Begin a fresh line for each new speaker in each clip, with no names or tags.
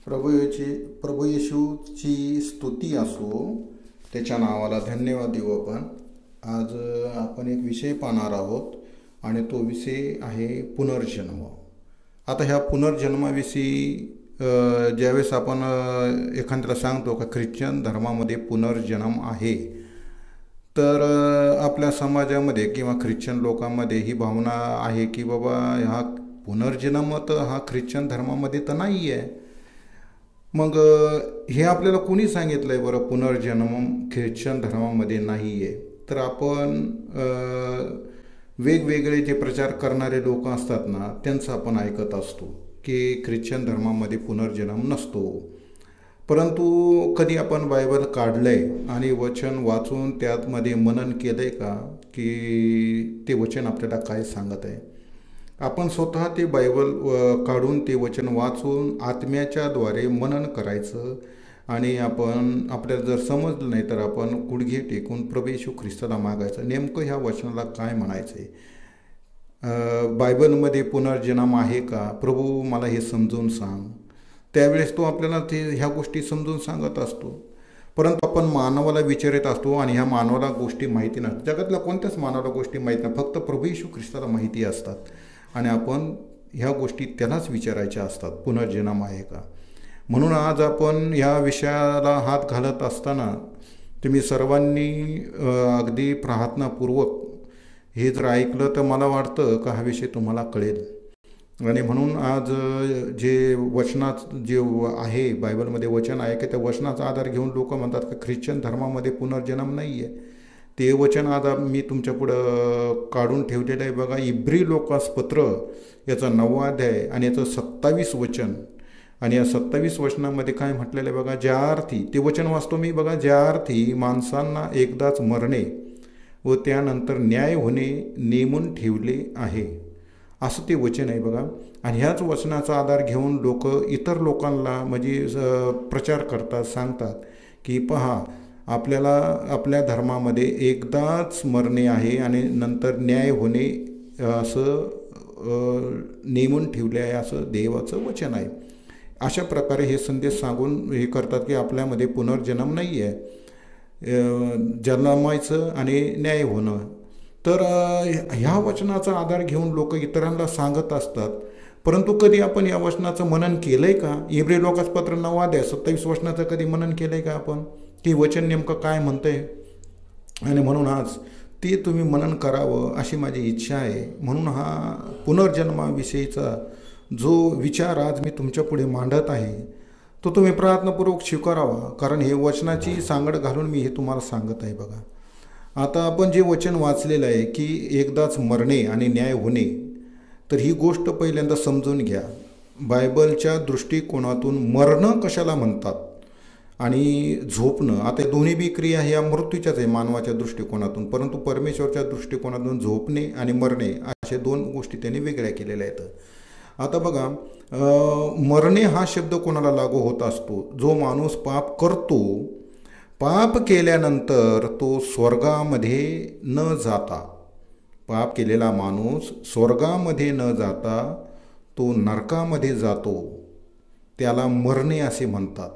प्रभू येशूची स्तुती असो, त्याच्या नावाला धन्यवाद देऊ आपण. आज आपण एक विषय पाहणार आहोत आणि तो विषय आहे पुनर्जन्म. आता ह्या पुनर्जन्माविषयी ज्यावेळेस आपण एखाद्याला सांगतो का ख्रिश्चन धर्मामध्ये पुनर्जन्म आहे, तर आपल्या समाजामध्ये किंवा ख्रिश्चन लोकांमध्ये ही भावना आहे की बाबा हा पुनर्जन्म तर हा ख्रिश्चन धर्मामध्ये तर नाही आहे. मग हे आपल्याला कोणी सांगितलं आहे बरं पुनर्जन्म ख्रिश्चन धर्मामध्ये नाही आहे? तर आपण वेगवेगळे जे प्रचार करणारे लोक असतात ना, त्यांचं आपण ऐकत असतो की ख्रिश्चन धर्मामध्ये पुनर्जन्म नसतो. परंतु कधी आपण बायबल काढलं आहे आणि वचन वाचून त्यामध्ये मनन केलं आहे का की ते वचन आपल्याला काय सांगत आहे? आपण स्वतः ते बायबल काढून ते वचन वाचून आत्म्याच्या द्वारे मनन करायचं आणि आपण आपल्याला जर समजलं नाही तर आपण गुडघे टेकून प्रभू येशू ख्रिस्ताला मागायचं नेमकं ह्या वचनाला काय म्हणायचं आहे. बायबलमध्ये पुनर्जन्म आहे का? प्रभू मला हे समजून सांग. त्यावेळेस तो आपल्याला ते ह्या गोष्टी समजून सांगत असतो. परंतु आपण मानवाला विचारत असतो आणि ह्या मानवाला गोष्टी माहिती नसतात. जगातल्या कोणत्याच मानवाला गोष्टी माहीत नाही, फक्त प्रभू येशू ख्रिस्ताला माहिती असतात आणि आपण ह्या गोष्टी त्यालाच विचारायच्या असतात, पुनर्जन्म आहे का. म्हणून आज आपण ह्या विषयाला हात घालत असताना तुम्ही सर्वांनी अगदी प्रार्थनापूर्वक हे जर ऐकलं तर मला वाटतं का हा विषय तुम्हाला कळेल. आणि म्हणून आज जे वचनात जे आहे बायबलमध्ये वचन आहे की त्या वचनाचा आधार घेऊन लोक म्हणतात की ख्रिश्चन धर्मामध्ये पुनर्जन्म नाही आहे. ते वचन आज मी तुमच्यापुढं काढून ठेवलेलं आहे बघा. इब्री लोकास पत्र याचा 9वा अध्याय आणि याचं 27 वचन. आणि या 27 वचनामध्ये काय म्हटलेलं आहे बघा. ज्या अर्थी ते वचन वाचतो मी बघा. ज्या अर्थी माणसांना एकदाच मरणे व त्यानंतर न्याय होणे नेमून ठेवले आहे, असं ते वचन आहे बघा. आणि ह्याच वचनाचा आधार घेऊन लोक इतर लोकांना म्हणजे प्रचार करतात, सांगतात की पहा आपल्याला आपल्या धर्मामध्ये एकदाच मरणे आहे आणि नंतर न्याय होणे असं नेमून ठेवले आहे, असं देवाचं वचन आहे. अशा प्रकारे हे संदेश सांगून हे करतात की आपल्यामध्ये पुनर्जन्म नाही आहे, जन्मायचं आणि न्याय होणं. तर ह्या वचनाचा आधार घेऊन लोक इतरांना सांगत असतात. परंतु कधी आपण या वचनाचं मनन केलं आहे का? इब्री लोकास पत्र 9 अध्याय 27 वचनाचं कधी मनन केलं आहे का आपण की वचन नेमकं काय म्हणतं आहे? आणि म्हणून आज ते तुम्ही मनन करावं अशी माझी इच्छा आहे. म्हणून हा पुनर्जन्माविषयीचा जो विचार आज मी तुमच्या पुढे मांडत आहे तो तुम्ही प्रार्थनापूर्वक स्वीकारावा, कारण हे वचनाची सांगड घालून मी हे तुम्हाला सांगत आहे बघा. आता आपण जे वचन वाचलेलं आहे की एकदाच मरणे आणि न्याय होणे, तर ही गोष्ट पहिल्यांदा समजून घ्या. बायबलच्या दृष्टिकोनातून मरणं कशाला म्हणतात आणि झोपणं, आता दोन्ही बी क्रिया ह्या मृत्यूच्याच आहे मानवाच्या दृष्टिकोनातून. परंतु परमेश्वरच्या दृष्टिकोनातून झोपणे आणि मरणे अशा दोन गोष्टी त्यांनी वेगळ्या केलेल्या आहेत. आता बघा, मरणे हा शब्द कोणाला लागू होत असतो? जो माणूस पाप करतो, पाप केल्यानंतर तो स्वर्गामध्ये न जाता, पाप केलेला माणूस स्वर्गामध्ये न जाता तो नरकामध्ये जातो, त्याला मरणे असे म्हणतात.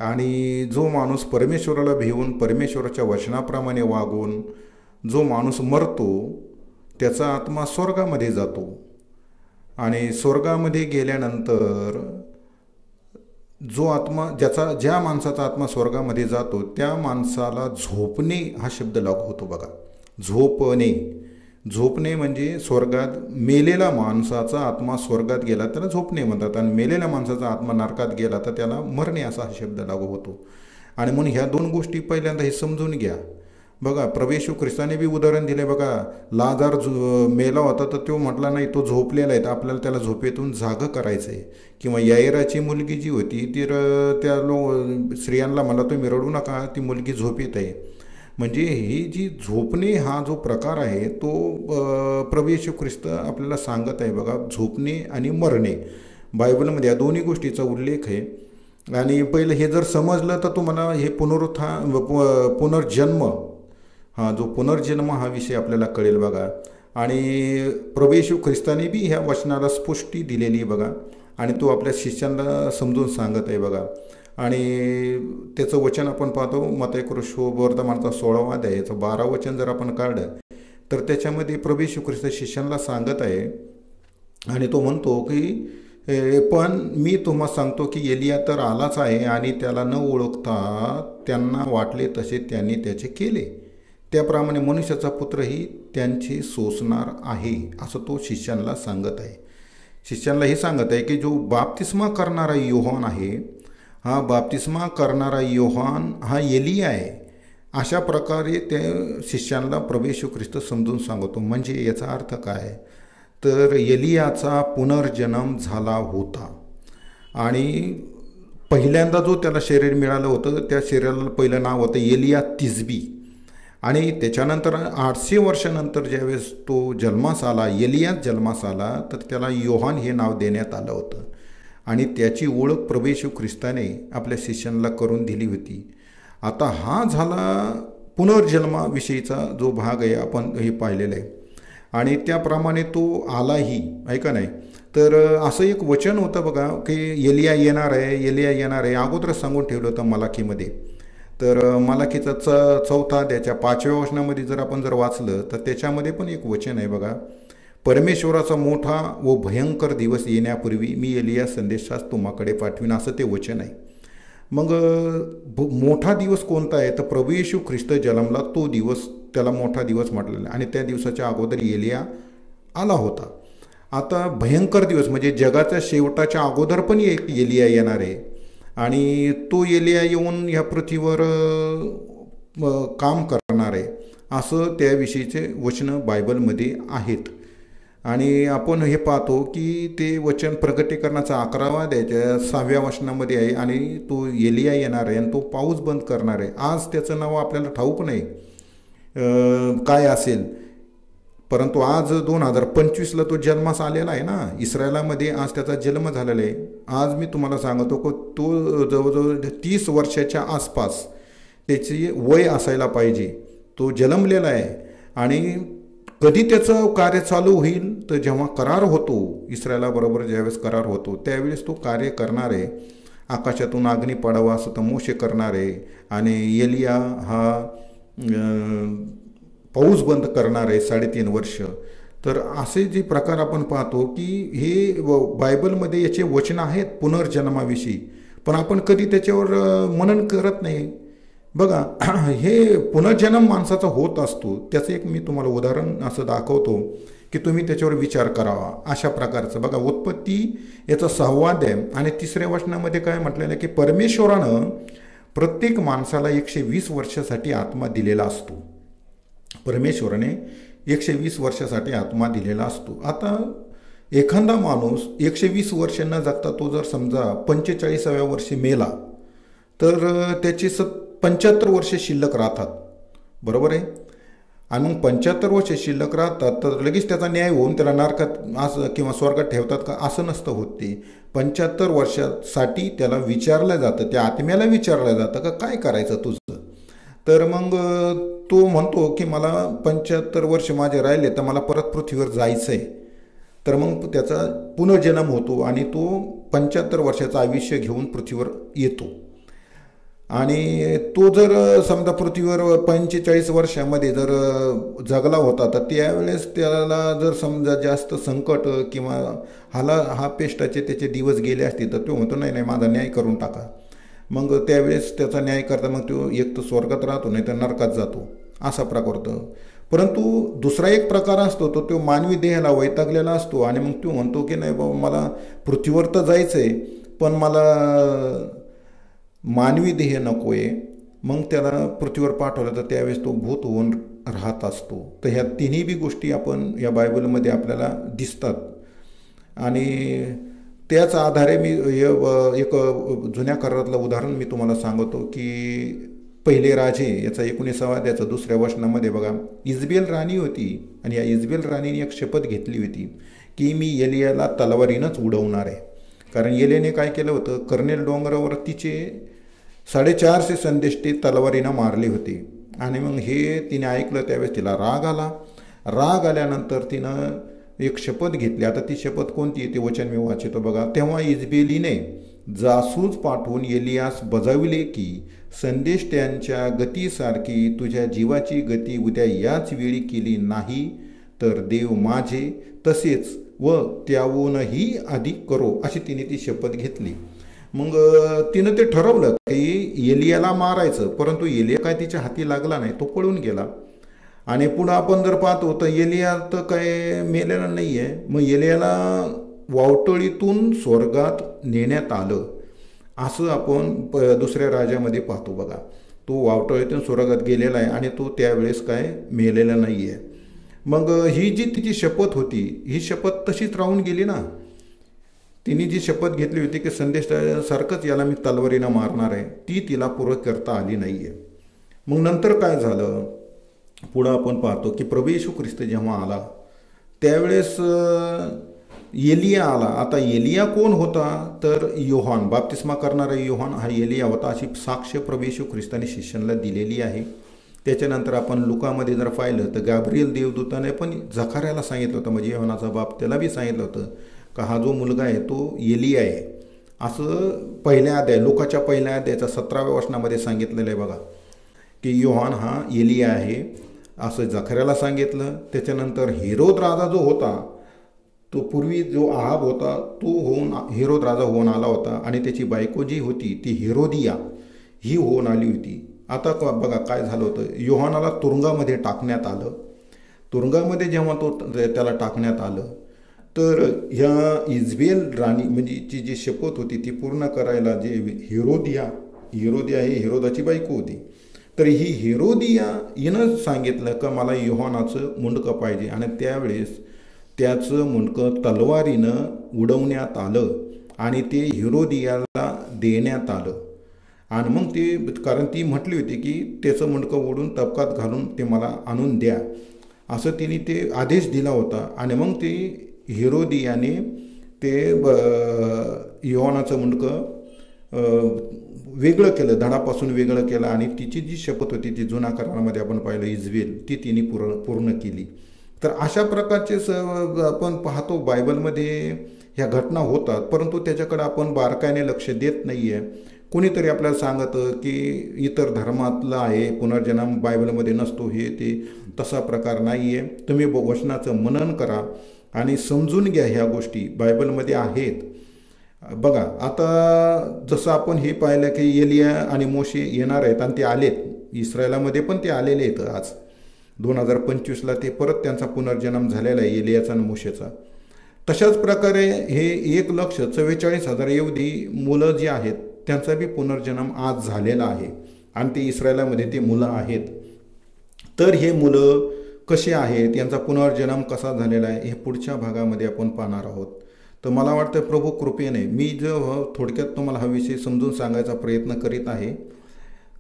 आणि जो माणूस परमेश्वराला भिवून परमेश्वराच्या वचनाप्रमाणे वागून जो माणूस मरतो त्याचा आत्मा स्वर्गामध्ये जातो. आणि स्वर्गामध्ये गेल्यानंतर जो आत्मा ज्या माणसाचा आत्मा स्वर्गामध्ये जातो त्या माणसाला झोपणे हा शब्द लागू होतो बघा. झोपणे म्हणजे स्वर्गात मेलेला माणसाचा आत्मा स्वर्गात गेला त्याला झोपणे म्हणतात, आणि मेलेल्या माणसाचा आत्मा नरकात गेला तर त्याला मरणे असा हा शब्द लागू होतो. आणि म्हणून ह्या दोन गोष्टी पहिल्यांदा हे समजून घ्या बघा. प्रभू येशू ख्रिस्ताने बी उदाहरण दिले बघा. लाजार मेला होता तर तो म्हटला नाही तो झोपलेला आहे, तर आपल्याला त्याला झोपेतून जागं करायचं आहे. किंवा याईराची मुलगी जी होती ती त्या स्त्रियांना मला तुम्ही रडू नका, ती मुलगी झोपेत आहे. म्हणजे ही जी झोपणे हा जो प्रकार आहे तो प्रभू येशू ख्रिस्त आपल्याला सांगत आहे बघा. झोपणे आणि मरणे बायबलमध्ये या दोन्ही गोष्टीचा उल्लेख आहे. आणि पहिलं हे जर समजलं तर तुम्हाला हे पुनर्जन्म, हा जो पुनर्जन्म हा विषय आपल्याला कळेल बघा. आणि प्रभू येशू ख्रिस्ताने बी ह्या वचनाला स्पुष्टी दिलेली बघा, आणि तो आपल्या शिष्यांना समजून सांगत आहे बघा. आणि त्याचं वचन आपण पाहतो मत्ती शुभवर्तमानाचा 16वा अध्याय याचं 12 वचन जर आपण काढलं तर त्याच्यामध्ये प्रभू येशू ख्रिस्त शिष्यांना सांगत आहे, आणि तो म्हणतो की पण मी तुम्हाला सांगतो की एलिया तर आलाच आहे, आणि त्याला न ओळखता त्यांना वाटले तसे त्यांनी त्याचे केले, त्याप्रमाणे मनुष्याचा पुत्रही त्यांचे सोसणार आहे, असं तो शिष्यांना सांगत आहे. शिष्यांना हे सांगत आहे की जो बाप्तिस्मा करणारा योहान आहे, हा बाप्तिस्मा करणारा योहान हा एलिया आहे. अशा प्रकारे त्या शिष्यांना प्रभू येशू ख्रिस्त समजून सांगतो. म्हणजे याचा अर्थ काय, तर एलियाचा पुनर्जन्म झाला होता, आणि पहिल्यांदा जो त्याला शरीर मिळालं होतं त्या शरीराला पहिलं नाव होतं एलिया तिजबी, आणि त्याच्यानंतर 800 वर्षानंतर ज्यावेळेस तो जन्मास आला, एलियाच जन्मास आला, तर त्याला योहान हे नाव देण्यात आलं होतं, आणि त्याची ओळख प्रभू येशू ख्रिस्ताने आपल्या शिष्यांना करून दिली होती. आता हा झाला पुनर्जन्माविषयीचा जो भाग आहे, आपण हे पाहिलेलं आहे, आणि त्याप्रमाणे तो आलाही, ऐका नाही. तर असं एक वचन होतं बघा की एलिया येणार आहे, एलिया येणार आहे, अगोदरच सांगून ठेवलं होतं मलाखीमध्ये. तर मलाखीचा 4 त्याच्या 5व्या वचनामध्ये जर आपण वाचलं तर त्याच्यामध्ये पण एक वचन आहे बघा, परमेश्वराचा मोठा व भयंकर दिवस येण्यापूर्वी मी एलिया संदेशास तुम्हाकडे पाठवीन, असं ते वचन आहे. मग मोठा दिवस कोणता आहे, तर प्रभू येशू ख्रिस्त जन्मला तो दिवस त्याला मोठा दिवस म्हटलेला, आणि त्या दिवसाच्या अगोदर एलिया आला होता. आता भयंकर दिवस म्हणजे जगाच्या शेवटाच्या अगोदर पण एक एलिया येणार आहे, आणि तो एलिया येऊन ह्या पृथ्वीवर काम करणार आहे, असं त्याविषयीचे वचनं बायबलमध्ये आहेत. आणि आपण हे पाहतो की ते वचन प्रकटीकरणाचा 11वा अध्यायाच्या 6व्या वचनामध्ये आहे, आणि तो एलिया येणार आहे आणि तो पाऊस बंद करणार आहे. आज त्याचं नाव आपल्याला ठाऊक नाही काय असेल, परंतु आज 2025ला तो जन्मास आलेला आहे ना, इस्रायलामध्ये आज त्याचा जन्म झालेला आहे. आज मी तुम्हाला सांगतो की तो जवळजवळ 30 वर्षाच्या आसपास त्याची वय असायला पाहिजे, तो जन्मलेला आहे. आणि कधी त्याचं कार्य चालू होईल, तर जेव्हा करार होतो इस्रायलाबरोबर, ज्यावेळेस करार होतो त्यावेळेस तो कार्य करणार आहे. आकाशातून अग्नी पडावा असं तर मोशे करणार आहे, आणि एलिया हा पाऊस बंद करणार आहे 3.5 वर्ष. तर असे जे प्रकार आपण पाहतो की हे बायबलमध्ये याचे वचन आहेत पुनर्जन्माविषयी, पण आपण कधी त्याच्यावर मनन करत नाही बघा. हे पुनर्जन्म माणसाचा होत असतो, त्याचं एक मी तुम्हाला उदाहरण असं दाखवतो की तुम्ही त्याच्यावर विचार करावा. अशा प्रकारचं बघा, उत्पत्ती याचा 6वा अध्याय आणि 3ऱ्या वचनामध्ये काय म्हटलेलं आहे की परमेश्वरानं प्रत्येक माणसाला 120 वर्षासाठी आत्मा दिलेला असतो. परमेश्वराने 120 वर्षासाठी आत्मा दिलेला असतो. आता एखादा माणूस 120 वर्ष न जगता तो जर समजा 45व्या वर्षी मेला, तर त्याची 75 वर्षे शिल्लक राहतात, बरोबर आहे. आणि मग 75 वर्षे शिल्लक राहतात, तर लगेच त्याचा न्याय होऊन त्याला नरकात असं किंवा स्वर्गात ठेवतात का, असं नसतं होत. ते 75 वर्षासाठी त्याला विचारलं जातं, त्या आत्म्याला विचारलं जातं का काय करायचं तुझं. तर मग तो म्हणतो की मला 75 वर्ष माझे राहिले, तर मला परत पृथ्वीवर जायचं आहे. तर मग त्याचा पुनर्जन्म होतो आणि तो 75 वर्षाचं आयुष्य घेऊन पृथ्वीवर येतो. आणि तो जर समजा पृथ्वीवर 45 वर्षामध्ये जर जगला होता, तर त्यावेळेस त्याला जर समजा जास्त संकट किंवा हा पेष्टाचे त्याचे दिवस गेले असते, तर तो म्हणतो नाही नाही माझा न्याय करून टाका. मग त्यावेळेस त्याचा न्याय करता मग तो एक तर स्वर्गात राहतो, नाही तर नरकात जातो, असा प्रकार होतो. परंतु दुसरा एक प्रकार असतो, तो मानवी देहाला वैतागलेला असतो, आणि मग तो म्हणतो की नाही बाबा मला पृथ्वीवर तर जायचं आहे, पण मला मानवी देह नको आहे. मग त्याला पृथ्वीवर पाठवलं, तर त्यावेळेस तो भूत होऊन राहत असतो. तर ह्या तिन्ही बी गोष्टी आपण या बायबलमध्ये आपल्याला दिसतात. आणि त्याच आधारे मी एक जुन्या करारातलं उदाहरण मी तुम्हाला सांगतो की पहिले राजे याचा 19वा अध्यायाचा 2ऱ्या वचनामध्ये बघा, इजबेल राणी होती, आणि या इजबेल राणीने एक शपथ घेतली होती की मी एलियाला तलवारीनंच उडवणार आहे. कारण एलियाने काय केलं होतं, कर्नेल डोंगरावर तिचे 450 संदेष्टे तलवारीनं मारले होते. आणि मग हे तिने ऐकलं, त्यावेळेस तिला राग आला, राग आल्यानंतर तिनं एक शपथ घेतली. आता ती शपथ कोणती आहे ते वचन मी वाचितो बघा. तेव्हा इजबेलीने जासूस पाठवून एलियास बजाविले की संदेष्ट्यांच्या गतीसारखी तुझ्या जीवाची गती उद्या याच वेळी केली नाही तर देव माझे तसेच व त्याहूनही अधिक करो, अशी तिने ती शपथ घेतली. मग तिनं ते ठरवलं की एलियाला मारायचं, परंतु एलिया काय तिच्या हाती लागला नाही, तो पळून गेला. आणि पुढं आपण जर पाहतो तर एलिया तर काय मेलेला नाही आहे. मग एलियाला वावटळीतून स्वर्गात नेण्यात आलं असं आपण दुसऱ्या राजामध्ये पाहतो बघा. तो वावटळीतून स्वर्गात गेलेला आहे आणि तो त्यावेळेस काय मेलेला नाही आहे. मग ही जी तिची शपथ होती, ही शपथ तशीच राहून गेली ना. तिने जी शपथ घेतली होती की संदेशासारखंच याला मी तलवारीनं मारणार आहे, ती तिला पूर्ण करता आली नाही आहे. मग नंतर काय झालं, पुढं आपण पाहतो की प्रभू येशू ख्रिस्त जेव्हा आला त्यावेळेस एलिया आला. आता एलिया कोण होता तर योहान, बाप्तिस्मा करणारा योहान हा एलिया होता, अशी साक्ष प्रभू येशू ख्रिस्ताने शिष्यांना दिलेली आहे. त्याच्यानंतर आपण लुकामध्ये जर पाहिलं तर गाब्रिएल देवदूताने पण झकार्याला सांगितलं होतं, म्हणजे योहानाचा बाप, त्याला बी सांगितलं होतं का हा जो मुलगा आहे तो एलिया आहे. असं पहिल्या अध्याय, लुकाच्या पहिल्या अध्यायाच्या 17व्या वचनामध्ये सांगितलेलं आहे बघा की योहान हा एलिया आहे असं झकार्याला सांगितलं. त्याच्यानंतर हेरोद राजा जो होता, तो पूर्वी जो आहाब होता तो होऊन हेरोद राजा होऊन आला होता आणि त्याची बायको जी होती ती हेरोदिया ही होऊन आली होती. आता बघा काय झालं होतं, योहानाला तुरुंगामध्ये टाकण्यात आलं. तुरुंगामध्ये जेव्हा त्याला टाकण्यात आलं तर ह्या इजबेल राणी म्हणजे ची जी शपथ होती ती पूर्ण करायला जे हेरोदिया ही हेरोदाची बायको होती, तर ही हेरोदिया हिनं सांगितलं का मला योहानाचं मुंडकं पाहिजे. आणि त्यावेळेस त्याचं मुंडकं तलवारीनं उडवण्यात आलं आणि ते हेरोदियाला देण्यात आलं. आणि मग ते, कारण ती म्हटली होती की त्याचं मुंडकं ओढून तबकात घालून ते मला आणून द्या, असं तिने ते आदेश दिला होता. आणि मग ते हेरोदियाने ते योहानाचं मुंडकं वेगळं केलं, धडापासून वेगळं केलं आणि तिची जी शपथ होती ती जुन्या करारामध्ये आपण पाहिलं इजबेल, ती तिने पूर्ण केली. तर अशा प्रकारचे आपण पाहतो बायबलमध्ये ह्या घटना होतात, परंतु त्याच्याकडे आपण बारकाईने लक्ष देत नाही आहे. कोणीतरी आपल्याला सांगतं की इतर धर्मातलं आहे, पुनर्जन्म बायबलमध्ये नसतो, हे ते तसा प्रकार नाही आहे. तुम्ही वचनाचं मनन करा आणि समजून घ्या, ह्या गोष्टी बायबलमध्ये आहेत. बघा आता जसं आपण हे पाहिलं की एलिया आणि मोशे येणार आहेत आणि ते आलेत, इस्रायलामध्ये पण ते आलेले आहेत. आज 2025ला ते परत त्यांचा पुनर्जन्म झालेला आहे एलियाचा आणि मोशेचा. तशाच प्रकारे हे 1,44,000 यहुदी मुलं जी आहेत त्यांचा बी पुनर्जन्म आज झालेला आहे आणि ते इस्रायलामध्ये ते मुलं आहेत. तर हे मुलं कसे आहेत, यांचा पुनर्जन्म कसा झालेला आहे, हे पुढच्या भागामध्ये आपण पाहणार आहोत. तर मला वाटतं प्रभू कृपेने मी जो थोडक्यात तुम्हाला हा विषय समजून सांगायचा प्रयत्न करीत आहे,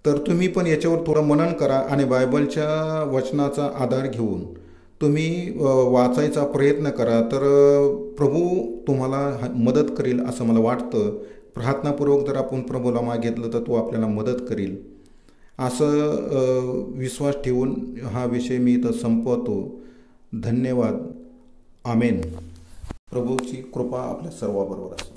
तर तुम्ही पण याच्यावर थोडं मनन करा आणि बायबलच्या वचनाचा आधार घेऊन तुम्ही वाचायचा प्रयत्न करा. तर प्रभू तुम्हाला मदत करेल असं मला वाटतं. प्रार्थनापूर्वक जर आपण प्रभूला मागितलं तर तो आपल्याला मदत करेल असं विश्वास ठेवून हा विषय मी इथं संपवतो. धन्यवाद. आमेन. प्रभूची कृपा आपल्या सर्वाबरोबर असते.